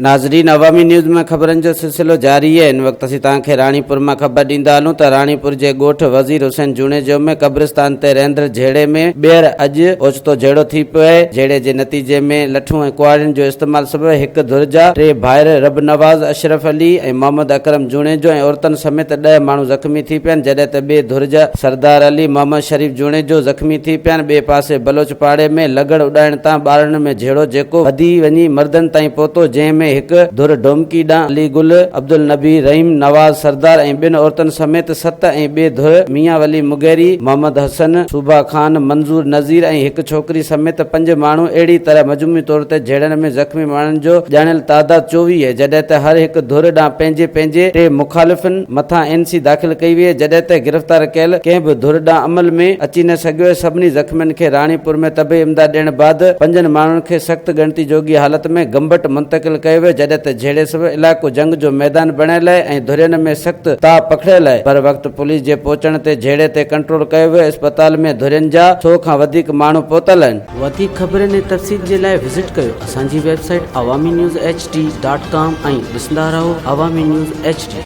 नाज़रीन, अवामी न्यूज़ में खबरन जो सिलसिलो जारी है। इन वक्त असीं तव्हांखे राणीपुर में खबर ॾींदा हलूं त राणीपुर जे ॻोठ वज़ीर हुसैन जूणेजो में कब्रिस्तान ते रहंदड़ झेड़े में ॿीहर अॼु ओचितो झेड़ो थी पियो आहे। झेड़े जे नतीजे में लठूं ऐं कुआड़ियुनि जो इस्तेमाल सबबि हिकु धुर जा 3 भाइर रब नवाज़, अशरफ अली ऐं मोहम्मद अकरम जूणेजो ऐं औरतुनि समेत 10 माण्हू ज़ख़्मी थी पिया आहिनि, जॾहिं त ॿिए धुर जा सरदार अली, मोहम्मद शरीफ जूणेजो ज़ख़्मी थी पिया आहिनि। ॿिए पासे बलोच पाड़े में लगड़ उॾाइण तां ॿारनि में झेड़ो जेको वधी वञी मर्दनि ताईं पहुतो, जंहिं में हिकु धुर डोमकी ॾांहुं अली गुल, अब्दुल नबी, रहीम, नवाज़ सरदार ऐं 2 औरतुनि समेत 7 ऐं ॿिए धुर मियां वली मुगैरी, मोहम्मद हसन, सूबा खान, मंजूर नज़ीर ऐं हिकु छोकिरी समेत 5 माण्हू अहिड़ी तरह मजमूई तौर ते झेड़नि में ज़ख़्मी माण्हुनि जो ॼाणियल तादाद 24 आहे, जॾहिं त हर हिकु धुर ॾांहुं पंहिंजे 3 मुखालिफ़नि मथां NC दाख़िल कई वई आहे, जॾहिं त गिरफ़्तार कयल कंहिं बि धुर ॾांहुं अमल में अची न सघियो। सभिनी ज़ख़्मियुनि खे राणीपुर में तबी इमदाद ॾियण बाद 5 माण्हुनि खे सख़्त ॻणती जोगी हालत में गंबट मुंतक़िल कयो वियो, जॾहिं त झेड़े सबबि इलाइक़ो जंग जो मैदान बणियल आहे ऐं धुरियुनि में सख़्त ताव पखिड़ियल आहे। पर वक़्तु पुलिस जे पहुचण ते झेड़े ते कंट्रोल कयो वियो। अस्पताल में धुरियुनि जा 100 खां वधीक माण्हू पहुतल आहिनि। वधीक ख़बरनि ऐं तफ़सील जे लाइ विज़िट कयो असांजी वेबसाइट awamiNewsHD.com ऐं ॾिसंदा रहो अवामी न्यूज़ HD।